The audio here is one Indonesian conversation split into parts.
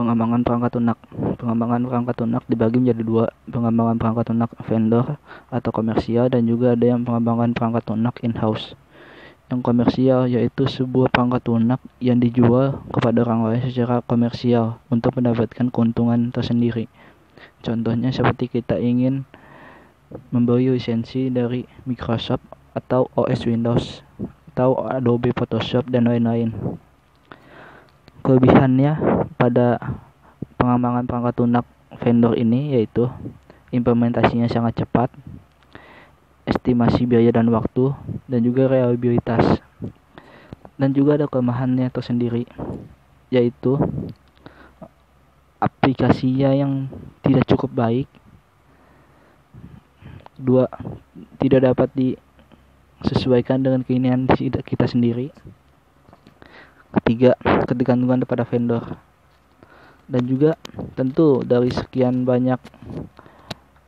Pengembangan perangkat lunak. Pengembangan perangkat lunak dibagi menjadi dua, pengembangan perangkat lunak vendor atau komersial, dan juga ada yang pengembangan perangkat lunak in-house. Yang komersial yaitu sebuah perangkat lunak yang dijual kepada orang lain secara komersial untuk mendapatkan keuntungan tersendiri. Contohnya seperti kita ingin membeli lisensi dari Microsoft atau OS Windows atau Adobe Photoshop dan lain-lain. Kelebihannya pada pengembangan perangkat lunak vendor ini yaitu implementasinya sangat cepat, estimasi biaya dan waktu, dan juga reliabilitas. Dan juga ada kelemahannya tersendiri, yaitu aplikasinya yang tidak cukup baik. Dua, tidak dapat disesuaikan dengan keinginan kita sendiri. Ketiga, ketergantungan kepada vendor. Dan juga tentu dari sekian banyak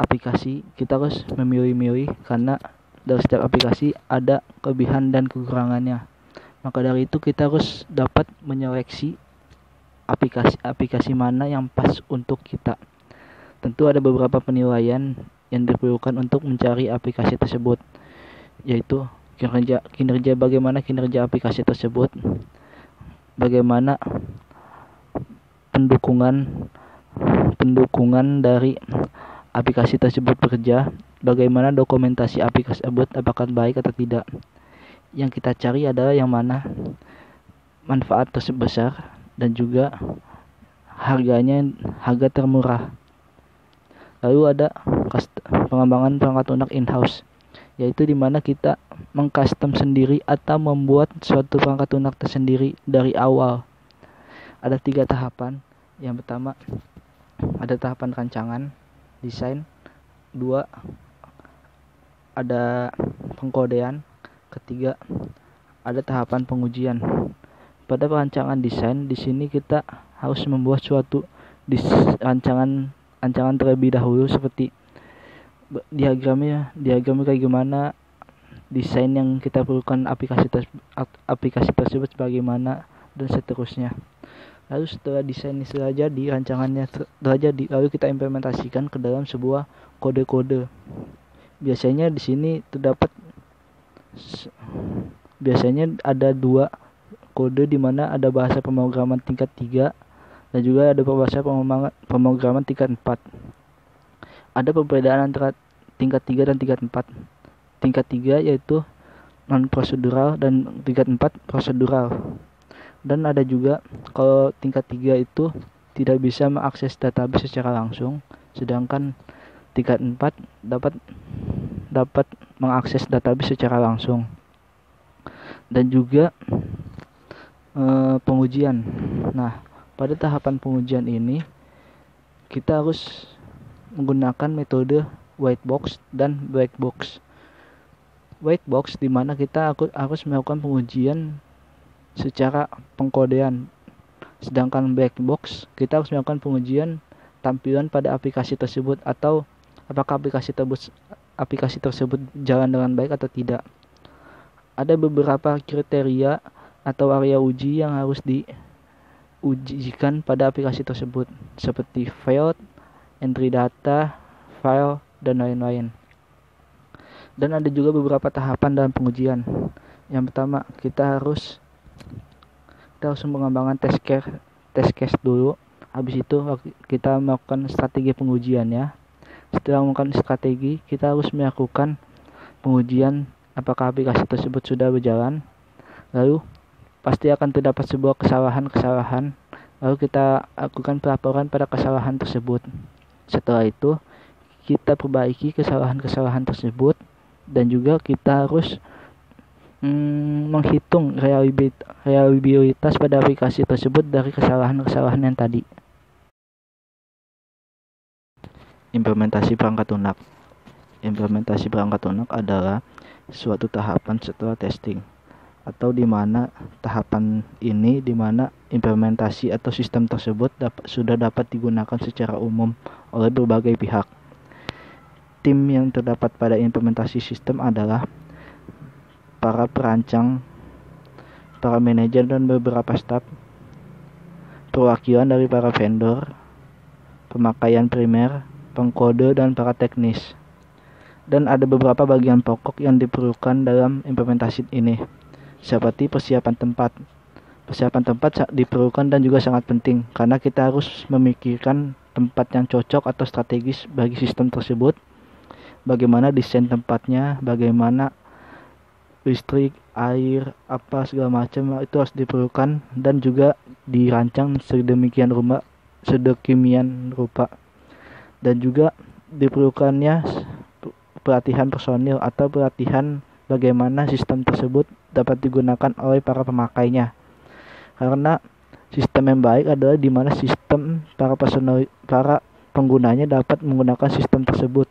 aplikasi kita harus memilih-milih, karena dari setiap aplikasi ada kelebihan dan kekurangannya. Maka dari itu kita harus dapat menyeleksi aplikasi mana yang pas untuk kita. Tentu ada beberapa penilaian yang diperlukan untuk mencari aplikasi tersebut, yaitu kinerja bagaimana kinerja aplikasi tersebut, bagaimana pendukungan dari aplikasi tersebut bekerja, bagaimana dokumentasi aplikasi tersebut apakah baik atau tidak. Yang kita cari adalah yang mana manfaat terbesar dan juga harga termurah. Lalu ada pengembangan perangkat lunak in-house, yaitu dimana kita mengcustom sendiri atau membuat suatu perangkat lunak tersendiri dari awal. Ada 3 tahapan. Yang pertama ada tahapan rancangan, desain. 2, ada pengkodean. Ketiga, ada tahapan pengujian. Pada perancangan desain, di sini kita harus membuat suatu rancangan terlebih dahulu, seperti diagramnya kayak gimana, desain yang kita perlukan aplikasi tersebut bagaimana, dan seterusnya. Lalu setelah desain ini sudah jadi, rancangannya sudah jadi, lalu kita implementasikan ke dalam sebuah kode-kode. Biasanya di sini biasanya ada 2 kode, di mana ada bahasa pemrograman tingkat 3 dan juga ada bahasa pemrograman tingkat 4. Ada perbedaan antara tingkat 3 dan tingkat 4. Tingkat 3 yaitu non-prosedural dan tingkat 4 prosedural. Dan ada juga kalau tingkat 3 itu tidak bisa mengakses database secara langsung, sedangkan tingkat 4 dapat mengakses database secara langsung. Dan juga pengujian. Nah, pada tahapan pengujian ini kita harus menggunakan metode white box dan black box. White box di mana kita harus melakukan pengujian secara pengkodean, sedangkan black box kita harus melakukan pengujian tampilan pada aplikasi tersebut, atau apakah aplikasi tersebut jalan dengan baik atau tidak. Ada beberapa kriteria atau area uji yang harus diujikan pada aplikasi tersebut, seperti failed, entry data, file, dan lain-lain. Dan ada juga beberapa tahapan dalam pengujian. Yang pertama, kita harus mengembangkan test case dulu. Habis itu kita melakukan strategi pengujiannya. Setelah melakukan strategi, kita harus melakukan pengujian apakah aplikasi tersebut sudah berjalan. Lalu pasti akan terdapat sebuah kesalahan. Lalu kita lakukan pelaporan pada kesalahan tersebut. Setelah itu kita perbaiki kesalahan tersebut, dan juga kita harus menghitung reliabilitas pada aplikasi tersebut dari kesalahan yang tadi. Implementasi perangkat lunak. Implementasi perangkat lunak adalah suatu tahapan setelah testing, atau di mana tahapan ini di mana implementasi atau sistem tersebut sudah dapat digunakan secara umum oleh berbagai pihak. Tim yang terdapat pada implementasi sistem adalah para perancang, para manajer, dan beberapa staf. perwakilan dari para vendor, pemakaian primer, pengkode, dan para teknis. Dan ada beberapa bagian pokok yang diperlukan dalam implementasi ini, seperti persiapan tempat. Persiapan tempat diperlukan dan juga sangat penting, karena kita harus memikirkan tempat yang cocok atau strategis bagi sistem tersebut, bagaimana desain tempatnya, bagaimana listrik, air, apa segala macam itu harus diperlukan dan juga dirancang sedemikian rupa, dan juga diperlukannya pelatihan personil atau pelatihan bagaimana sistem tersebut dapat digunakan oleh para pemakainya. Karena sistem yang baik adalah di mana sistem para penggunanya dapat menggunakan sistem tersebut.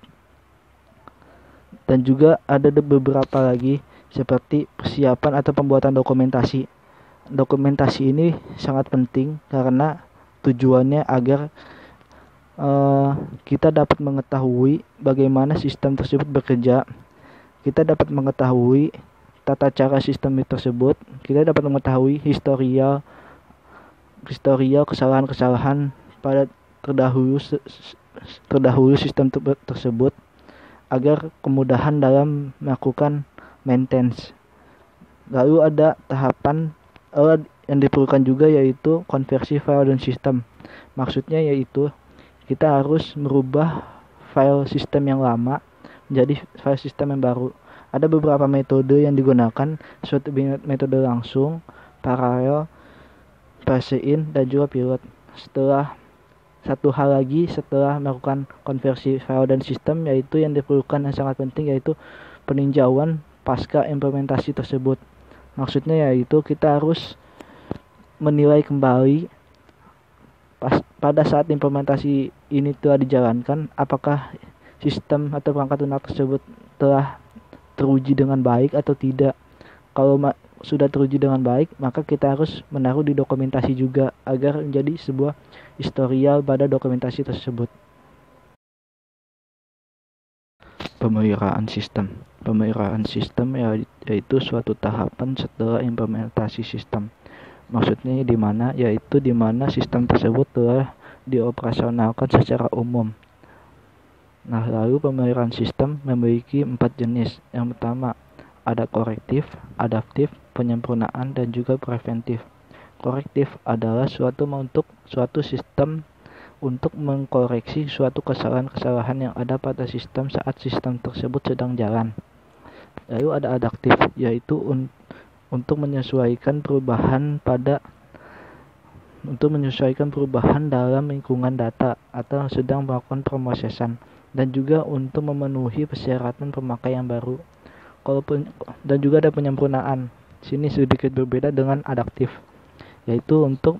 Dan juga ada beberapa lagi seperti persiapan atau pembuatan dokumentasi. Dokumentasi ini sangat penting karena tujuannya agar kita dapat mengetahui bagaimana sistem tersebut bekerja. Kita dapat mengetahui tata cara sistem tersebut. Kita dapat mengetahui historial kesalahan-kesalahan pada terdahulu sistem tersebut agar kemudahan dalam melakukan maintenance. Lalu ada tahapan yang diperlukan juga, yaitu konversi file dan sistem. Maksudnya yaitu kita harus merubah file sistem yang lama menjadi file sistem yang baru. Ada beberapa metode yang digunakan, suatu metode langsung, paralel, parse-in, dan juga pilot. Satu hal lagi setelah melakukan konversi file dan sistem, yaitu yang diperlukan yang sangat penting, yaitu peninjauan pasca implementasi tersebut. Maksudnya yaitu kita harus menilai kembali pada saat implementasi ini telah dijalankan, apakah sistem atau perangkat lunak tersebut telah teruji dengan baik atau tidak. Kalau sudah teruji dengan baik, maka kita harus menaruh di dokumentasi juga agar menjadi sebuah historial pada dokumentasi tersebut. Pemeliharaan sistem. Pemeliharaan sistem yaitu suatu tahapan setelah implementasi sistem. Maksudnya yaitu di mana sistem tersebut telah dioperasionalkan secara umum. Nah, lalu pemeliharaan sistem memiliki 4 jenis. Yang pertama, ada korektif, adaptif, penyempurnaan, dan juga preventif. Korektif adalah suatu sistem untuk mengkoreksi suatu kesalahan-kesalahan yang ada pada sistem saat sistem tersebut sedang jalan. Lalu ada adaptif, yaitu untuk menyesuaikan perubahan dalam lingkungan data atau sedang melakukan pemrosesan, dan juga untuk memenuhi persyaratan pemakai yang baru. Dan juga ada penyempurnaan. Sini sedikit berbeda dengan adaptif, yaitu untuk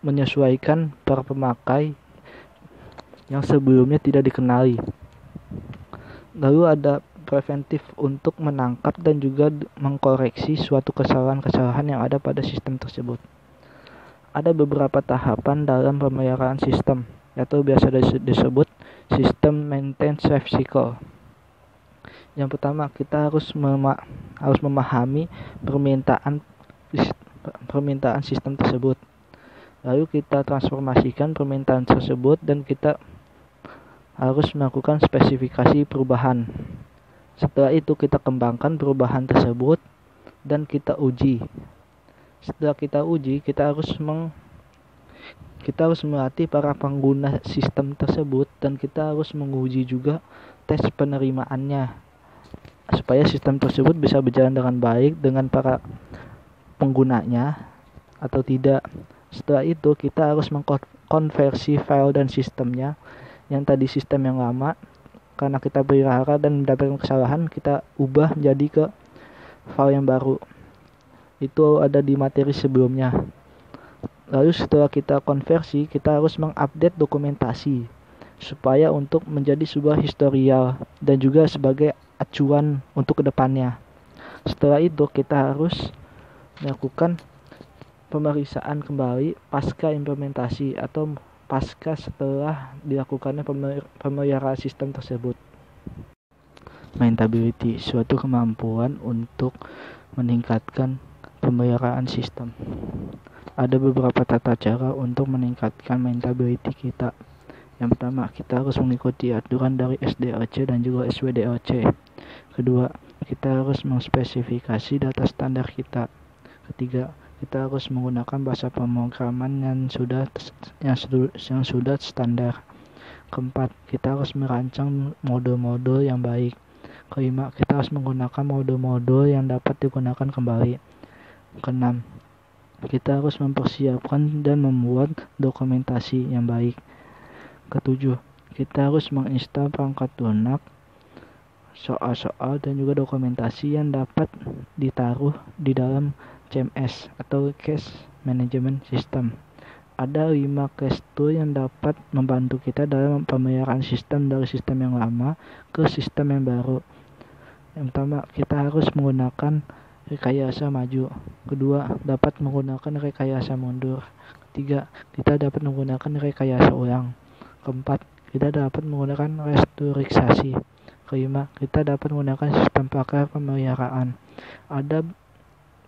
menyesuaikan para pemakai yang sebelumnya tidak dikenali. Lalu ada preventif, untuk menangkap dan juga mengkoreksi suatu kesalahan-kesalahan yang ada pada sistem tersebut. Ada beberapa tahapan dalam pemeliharaan sistem, atau biasa disebut sistem maintenance life cycle. Yang pertama, kita harus memahami permintaan sistem tersebut. Lalu kita transformasikan permintaan tersebut dan kita harus melakukan spesifikasi perubahan. Setelah itu kita kembangkan perubahan tersebut dan kita uji. Setelah kita uji, kita harus melatih para pengguna sistem tersebut, dan kita harus menguji juga tes penerimaannya supaya sistem tersebut bisa berjalan dengan baik dengan para penggunanya atau tidak. Setelah itu kita harus mengkonversi file dan sistemnya, yang tadi sistem yang lama karena kita pelihara dan mendapatkan kesalahan, kita ubah menjadi ke file yang baru. Itu ada di materi sebelumnya. Lalu setelah kita konversi, kita harus mengupdate dokumentasi supaya untuk menjadi sebuah historial dan juga sebagai acuan untuk kedepannya. Setelah itu kita harus melakukan pemeriksaan kembali pasca implementasi atau pasca setelah dilakukannya pemeliharaan sistem tersebut. Maintainability, suatu kemampuan untuk meningkatkan pemeliharaan sistem. Ada beberapa tata cara untuk meningkatkan maintainability kita. Yang pertama, kita harus mengikuti aturan dari SDLC dan juga SWDLC. Kedua, kita harus mengspesifikasi data standar kita. Ketiga, kita harus menggunakan bahasa pemrograman yang sudah standar. Keempat, kita harus merancang mode-mode yang baik. Kelima, kita harus menggunakan mode-mode yang dapat digunakan kembali. Keenam, kita harus mempersiapkan dan membuat dokumentasi yang baik. Ketujuh, kita harus menginstal perangkat lunak, soal-soal dan juga dokumentasi yang dapat ditaruh di dalam CMS atau Cache Management System. Ada 5 cache tool yang dapat membantu kita dalam pemeliharaan sistem dari sistem yang lama ke sistem yang baru. Yang pertama, kita harus menggunakan rekayasa maju. Kedua, dapat menggunakan rekayasa mundur. Ketiga, kita dapat menggunakan rekayasa ulang. Keempat, kita dapat menggunakan restrukturisasi. Kelima, kita dapat menggunakan sistem pakai pemeliharaan. Ada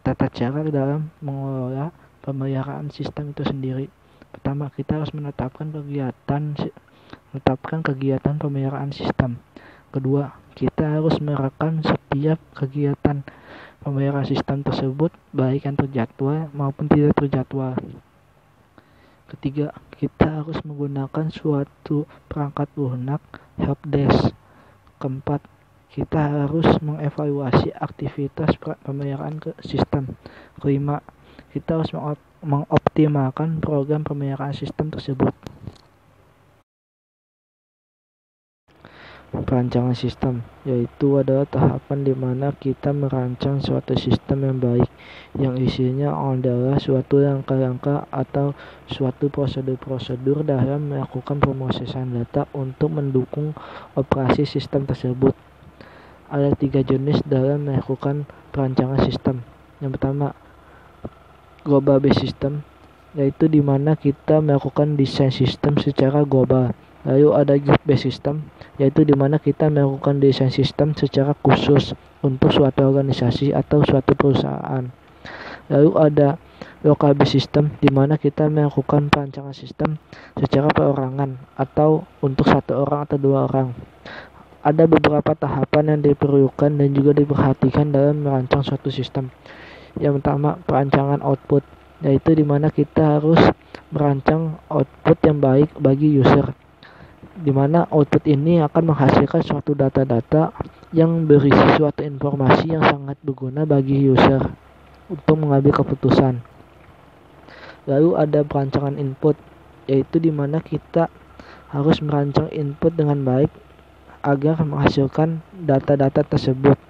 tata cara dalam mengelola pemeliharaan sistem itu sendiri. Pertama, kita harus menetapkan kegiatan pemeliharaan sistem. Kedua, kita harus merekam setiap kegiatan pemeliharaan sistem tersebut, baik yang terjadwal maupun tidak terjadwal. Ketiga, kita harus menggunakan suatu perangkat lunak helpdesk. Keempat, kita harus mengevaluasi aktivitas pemeliharaan ke sistem. Kelima, kita harus mengoptimalkan program pemeliharaan sistem tersebut. Perancangan sistem, yaitu adalah tahapan di mana kita merancang suatu sistem yang baik, yang isinya adalah suatu langkah-langkah atau suatu prosedur-prosedur dalam melakukan pemrosesan data untuk mendukung operasi sistem tersebut. Ada 3 jenis dalam melakukan perancangan sistem. Yang pertama, global based system, yaitu di mana kita melakukan desain sistem secara global. Lalu ada group based system, yaitu di mana kita melakukan desain sistem secara khusus untuk suatu organisasi atau suatu perusahaan. Lalu ada local based system, di mana kita melakukan perancangan sistem secara perorangan atau untuk 1 orang atau 2 orang. Ada beberapa tahapan yang diperlukan dan juga diperhatikan dalam merancang suatu sistem. Yang pertama, perancangan output, yaitu di mana kita harus merancang output yang baik bagi user, di mana output ini akan menghasilkan suatu data-data yang berisi suatu informasi yang sangat berguna bagi user untuk mengambil keputusan. Lalu ada perancangan input, yaitu di mana kita harus merancang input dengan baik agar menghasilkan data-data tersebut.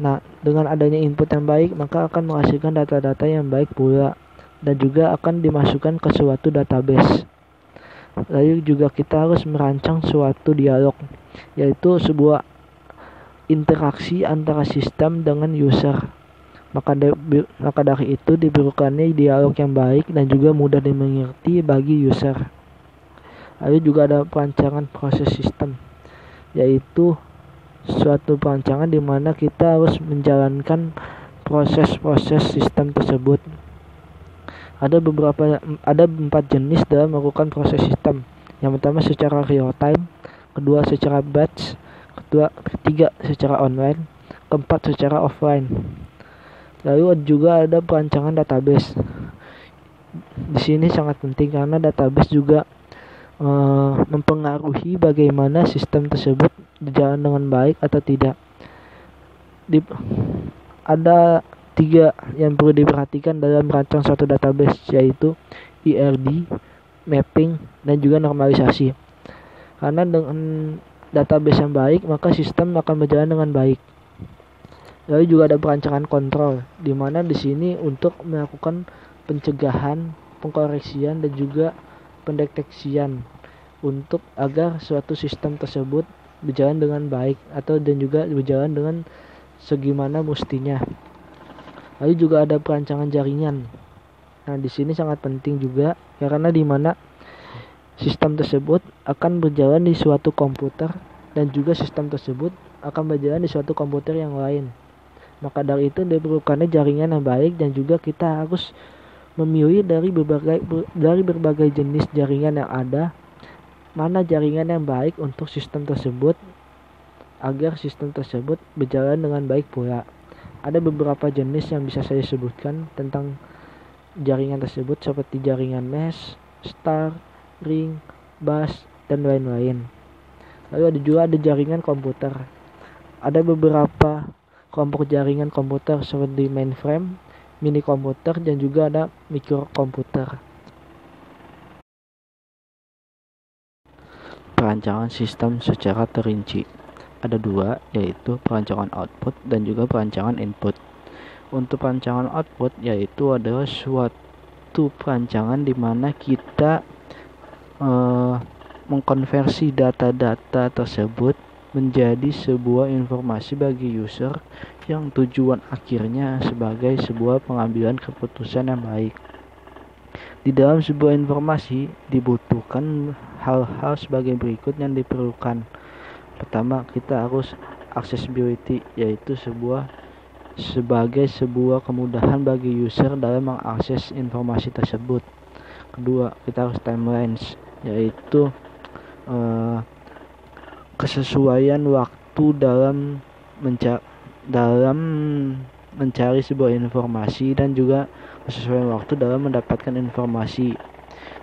Nah, dengan adanya input yang baik, maka akan menghasilkan data-data yang baik pula, dan juga akan dimasukkan ke suatu database. Lalu juga kita harus merancang suatu dialog, yaitu sebuah interaksi antara sistem dengan user. Maka dari itu diperlukannya dialog yang baik dan juga mudah dimengerti bagi user. Lalu juga ada perancangan proses sistem, yaitu suatu perancangan di mana kita harus menjalankan proses-proses sistem tersebut. Ada 4 jenis dalam melakukan proses sistem. Yang pertama secara real time, kedua secara batch, ketiga secara online, keempat secara offline. Lalu juga ada perancangan database. Di sini sangat penting karena database juga mempengaruhi bagaimana sistem tersebut berjalan dengan baik atau tidak. Ada 3 yang perlu diperhatikan dalam merancang suatu database, yaitu ERD, mapping, dan juga normalisasi. Karena dengan database yang baik, maka sistem akan berjalan dengan baik. Lalu juga ada perancangan kontrol, di mana di sini untuk melakukan pencegahan, pengkoreksian, dan juga pendeteksian untuk agar suatu sistem tersebut berjalan dengan baik dan juga berjalan dengan segimana mestinya. Lalu juga ada perancangan jaringan. Nah, di sini sangat penting juga karena di mana sistem tersebut akan berjalan di suatu komputer dan juga sistem tersebut akan berjalan di suatu komputer yang lain. Maka dari itu diperlukannya jaringan yang baik dan juga kita harus memilih dari berbagai jenis jaringan yang ada, mana jaringan yang baik untuk sistem tersebut agar sistem tersebut berjalan dengan baik pula. Ada beberapa jenis yang bisa saya sebutkan tentang jaringan tersebut seperti jaringan mesh, star, ring, bus, dan lain-lain. Lalu ada jaringan komputer. Ada beberapa kelompok jaringan komputer seperti mainframe, mini komputer, dan juga ada mikrokomputer. Perancangan sistem secara terinci. Ada dua, yaitu perancangan output dan juga perancangan input. Untuk perancangan output, yaitu adalah suatu perancangan di mana kita mengkonversi data-data tersebut menjadi sebuah informasi bagi user yang tujuan akhirnya sebagai sebuah pengambilan keputusan yang baik. Di dalam sebuah informasi dibutuhkan hal-hal sebagai berikut yang diperlukan. Pertama, kita harus accessibility, yaitu sebagai sebuah kemudahan bagi user dalam mengakses informasi tersebut. Kedua, kita harus timelines, yaitu kesesuaian waktu dalam mencari sebuah informasi dan juga kesesuaian waktu dalam mendapatkan informasi.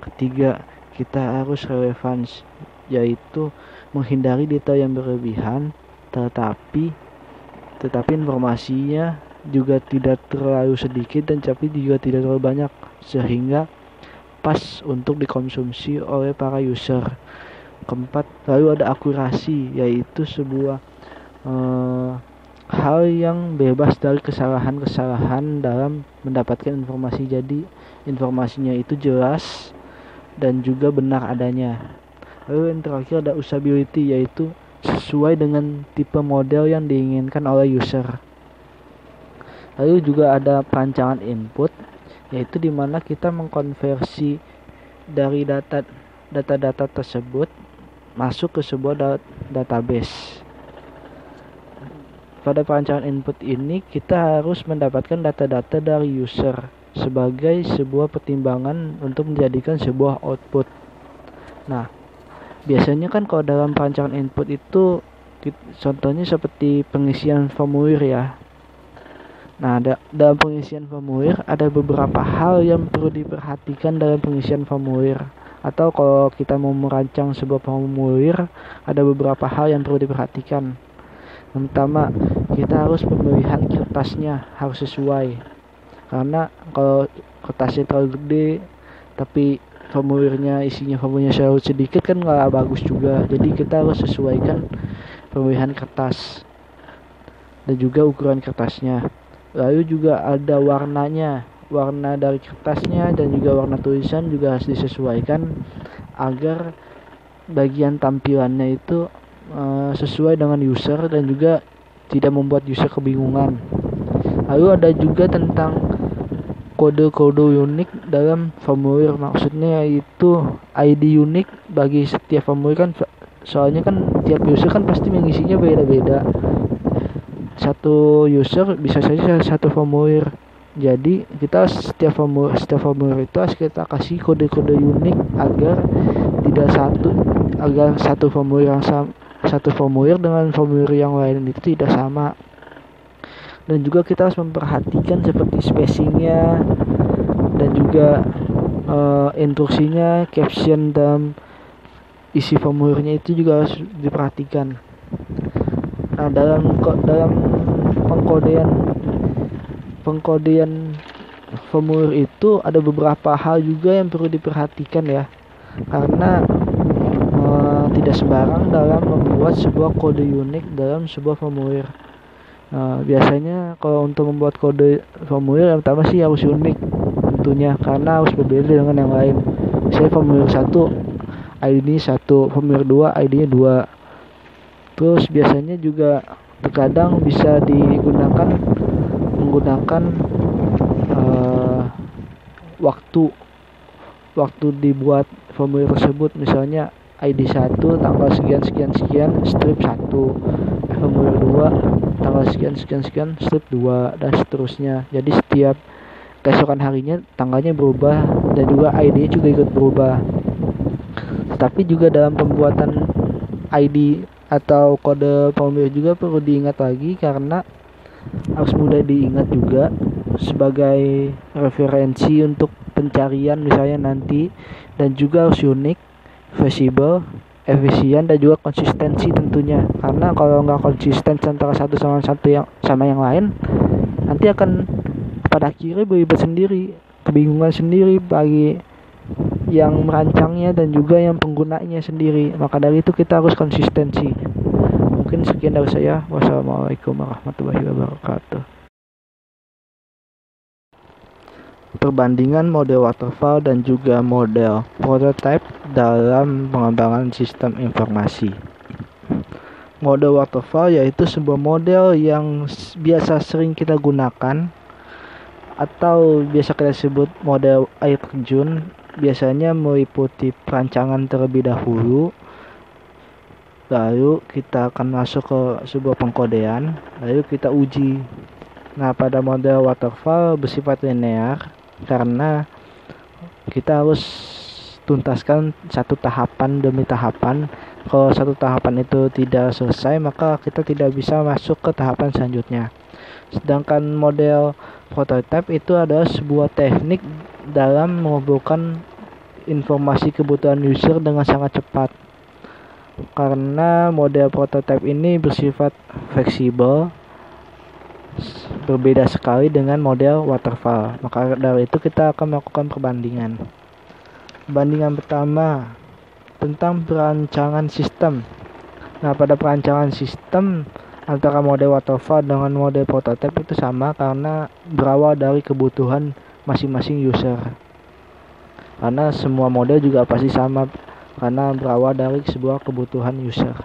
Ketiga, kita harus relevance, yaitu menghindari detail yang berlebihan, tetapi informasinya juga tidak terlalu sedikit dan tapi juga tidak terlalu banyak sehingga pas untuk dikonsumsi oleh para user. Keempat, lalu ada akurasi, yaitu sebuah hal yang bebas dari kesalahan-kesalahan dalam mendapatkan informasi. Jadi informasinya itu jelas dan juga benar adanya. Lalu yang terakhir ada usability, yaitu sesuai dengan tipe model yang diinginkan oleh user. Lalu juga ada perancangan input, yaitu dimana kita mengkonversi dari data-data tersebut masuk ke sebuah database. Pada perancangan input ini kita harus mendapatkan data-data dari user sebagai sebuah pertimbangan untuk menjadikan sebuah output. Nah, biasanya kan kalau dalam perancangan input itu contohnya seperti pengisian formulir ya. Nah, dalam pengisian formulir ada beberapa hal yang perlu diperhatikan dalam pengisian formulir. Atau kalau kita mau merancang sebuah formulir, ada beberapa hal yang perlu diperhatikan. Yang pertama, kita harus pemilihan kertasnya harus sesuai. Karena kalau kertasnya terlalu gede, tapi isinya formulirnya selalu sedikit kan nggak bagus juga. Jadi kita harus sesuaikan pemilihan kertas dan juga ukuran kertasnya. Lalu juga ada warnanya, warna dari kertasnya dan juga warna tulisan juga harus disesuaikan agar bagian tampilannya itu sesuai dengan user dan juga tidak membuat user kebingungan. Lalu ada juga tentang kode-kode unik dalam formulir, maksudnya yaitu ID unik bagi setiap formulir kan, soalnya kan tiap user kan pasti mengisinya beda-beda. Satu user bisa saja satu formulir, jadi kita setiap formulir itu harus kita kasih kode-kode unik agar satu formulir dengan formulir yang lain itu tidak sama. Dan juga kita harus memperhatikan seperti spacingnya dan juga instruksinya, caption dalam isi formulirnya itu juga harus diperhatikan. Nah, dalam pengkodean formulir itu ada beberapa hal juga yang perlu diperhatikan ya, karena tidak sembarang dalam membuat sebuah kode unik dalam sebuah formulir. Biasanya kalau untuk membuat kode formulir yang pertama sih harus unik tentunya, karena harus berbeda dengan yang lain. Misalnya formulir 1 ID-nya 1, formulir 2 ID-nya 2. Terus biasanya juga terkadang bisa menggunakan waktu dibuat formulir tersebut, misalnya ID 1 tanggal sekian strip 1, formulir 2 tanggal sekian strip 2, dan seterusnya. Jadi setiap keesokan harinya tanggalnya berubah dan juga ID juga ikut berubah. Tapi juga dalam pembuatan ID atau kode formulir juga perlu diingat lagi, karena harus mudah diingat juga sebagai referensi untuk pencarian misalnya nanti, dan juga harus unik, visible, efisien, dan juga konsistensi tentunya. Karena kalau nggak konsisten antara satu sama yang lain, nanti akan pada akhirnya beribet sendiri, kebingungan sendiri bagi yang merancangnya dan juga yang penggunanya sendiri. Maka dari itu kita harus konsistensi. Mungkin sekian dari saya. Wassalamualaikum warahmatullahi wabarakatuh. Perbandingan model waterfall dan juga model prototype dalam pengembangan sistem informasi. Model waterfall yaitu sebuah model yang biasa sering kita gunakan atau biasa kita sebut model air terjun. Biasanya meliputi perancangan terlebih dahulu, lalu kita akan masuk ke sebuah pengkodean, lalu kita uji. Nah, pada model waterfall bersifat linear karena kita harus tuntaskan satu tahapan demi tahapan. Kalau satu tahapan itu tidak selesai, maka kita tidak bisa masuk ke tahapan selanjutnya. Sedangkan model prototype itu adalah sebuah teknik dalam mengumpulkan informasi kebutuhan user dengan sangat cepat. Karena model prototype ini bersifat fleksibel, berbeda sekali dengan model waterfall. Maka dari itu kita akan melakukan perbandingan. Perbandingan pertama tentang perancangan sistem. Nah, pada perancangan sistem antara model waterfall dengan model prototype itu sama karena berawal dari kebutuhan masing-masing user. Karena semua model juga pasti sama karena berawal dari sebuah kebutuhan user.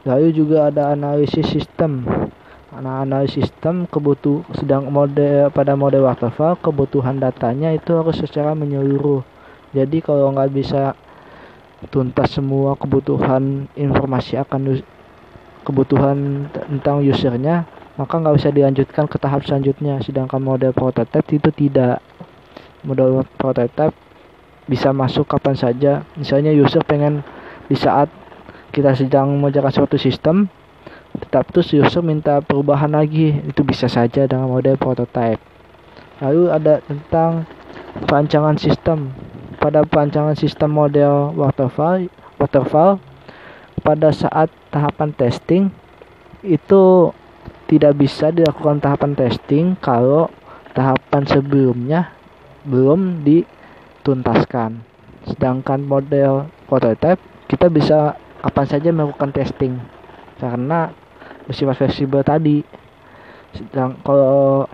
Lalu juga ada analisis sistem. Nah, analisis sistem sedang pada model waterfall kebutuhan datanya itu harus secara menyeluruh. Jadi kalau nggak bisa tuntas semua kebutuhan informasi kebutuhan tentang usernya, maka nggak bisa dilanjutkan ke tahap selanjutnya. Sedangkan model prototype itu tidak. Model prototype bisa masuk kapan saja. Misalnya user pengen di saat kita sedang mengerjakan suatu sistem, tetap terus user minta perubahan lagi, itu bisa saja dengan model prototype. Lalu ada tentang perancangan sistem. Pada perancangan sistem model waterfall pada saat tahapan testing itu tidak bisa dilakukan tahapan testing kalau tahapan sebelumnya belum dituntaskan. Sedangkan model prototype kita bisa kapan saja melakukan testing karena bersifat fleksibel tadi. Sedang kalau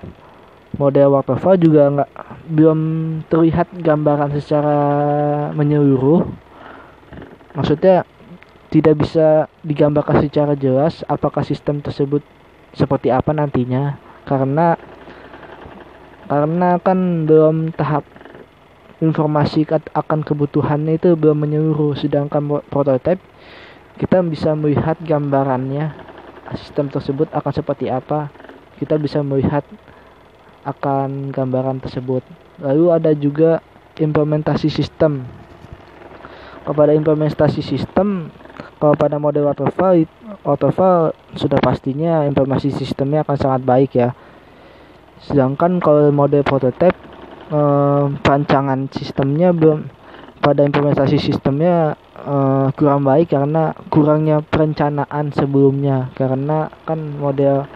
model waterfall juga belum terlihat gambaran secara menyeluruh. Maksudnya tidak bisa digambarkan secara jelas apakah sistem tersebut seperti apa nantinya karena kan belum tahap informasi akan kebutuhannya itu belum menyeluruh. Sedangkan prototype kita bisa melihat gambarannya, sistem tersebut akan seperti apa, kita bisa melihat akan gambaran tersebut. Lalu ada juga implementasi sistem. Kepada implementasi sistem, kalau pada model waterfall sudah pastinya implementasi sistemnya akan sangat baik ya. Sedangkan kalau model prototype perancangan sistemnya belum, pada implementasi sistemnya kurang baik karena kurangnya perencanaan sebelumnya. Karena kan model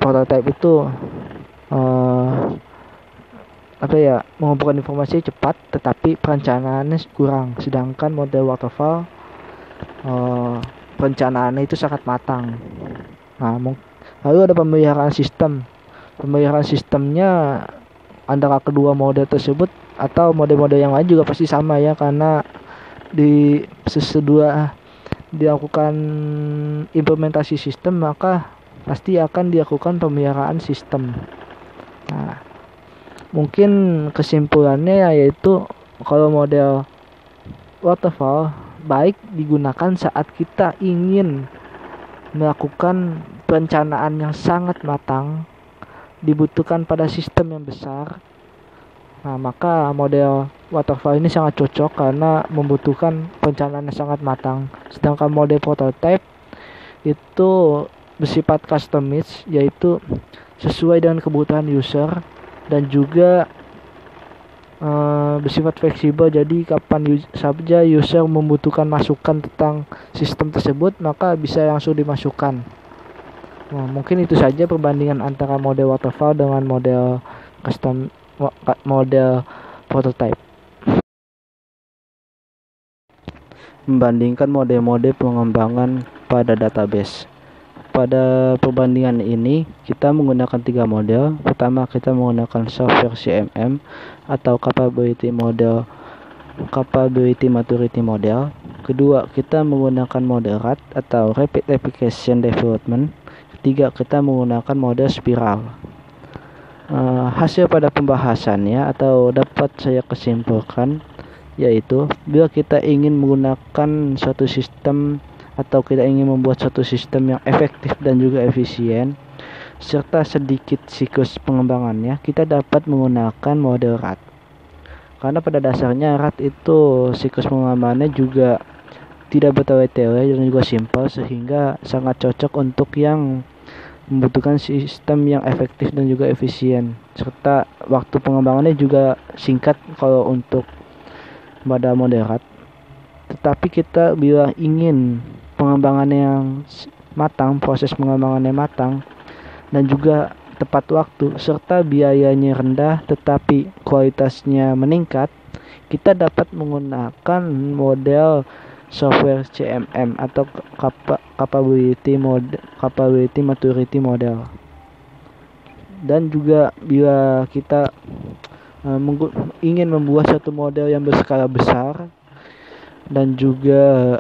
prototype itu mengumpulkan informasi cepat tetapi perencanaannya kurang. Sedangkan model waterfall perencanaannya itu sangat matang. Nah, lalu ada pemeliharaan sistem. Pemeliharaan sistemnya antara kedua model tersebut atau model-model yang lain juga pasti sama ya, karena sesudah dilakukan implementasi sistem maka pasti akan dilakukan pemeliharaan sistem. Nah, mungkin kesimpulannya yaitu kalau model waterfall baik digunakan saat kita ingin melakukan perencanaan yang sangat matang, dibutuhkan pada sistem yang besar, Nah, maka model waterfall ini sangat cocok karena membutuhkan perencanaan yang sangat matang. Sedangkan model prototype itu bersifat customize, yaitu sesuai dengan kebutuhan user dan juga bersifat fleksibel. Jadi kapan saja user membutuhkan masukan tentang sistem tersebut, maka bisa langsung dimasukkan. Nah, mungkin itu saja perbandingan antara model waterfall dengan model prototype. Membandingkan model-model pengembangan pada database. Pada perbandingan ini kita menggunakan 3 model. Pertama, kita menggunakan software CMM atau capability maturity model. Kedua, kita menggunakan model RAD atau rapid application development. Ketiga, kita menggunakan model spiral. Hasil pada pembahasannya atau dapat saya kesimpulkan yaitu bila kita ingin menggunakan suatu sistem atau kita ingin membuat suatu sistem yang efektif dan juga efisien serta sedikit siklus pengembangannya, kita dapat menggunakan model RAD. Karena pada dasarnya RAD itu siklus pengembangannya juga tidak bertele-tele dan juga simpel, sehingga sangat cocok untuk yang membutuhkan sistem yang efektif dan juga efisien, serta waktu pengembangannya juga singkat kalau untuk pada model RAD. Tetapi kita bila ingin pengembangannya yang matang, proses pengembangannya matang dan juga tepat waktu serta biayanya rendah tetapi kualitasnya meningkat, kita dapat menggunakan model software CMM atau capability maturity model. Dan juga bila kita ingin membuat satu model yang berskala besar dan juga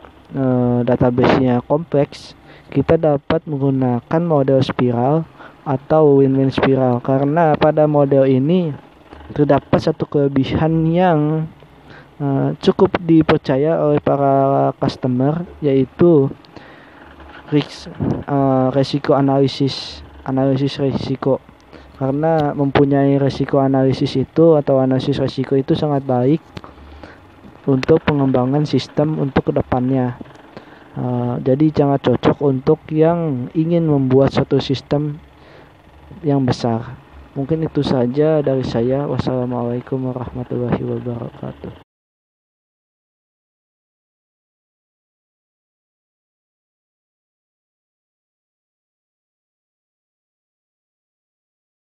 database-nya kompleks, kita dapat menggunakan model spiral atau win-win spiral. Karena pada model ini terdapat satu kelebihan yang cukup dipercaya oleh para customer, yaitu resiko analisis resiko. Karena mempunyai resiko analisis itu atau analisis resiko itu sangat baik untuk pengembangan sistem untuk kedepannya. Jadi sangat cocok untuk yang ingin membuat satu sistem yang besar. Mungkin itu saja dari saya. Wassalamualaikum warahmatullahi wabarakatuh.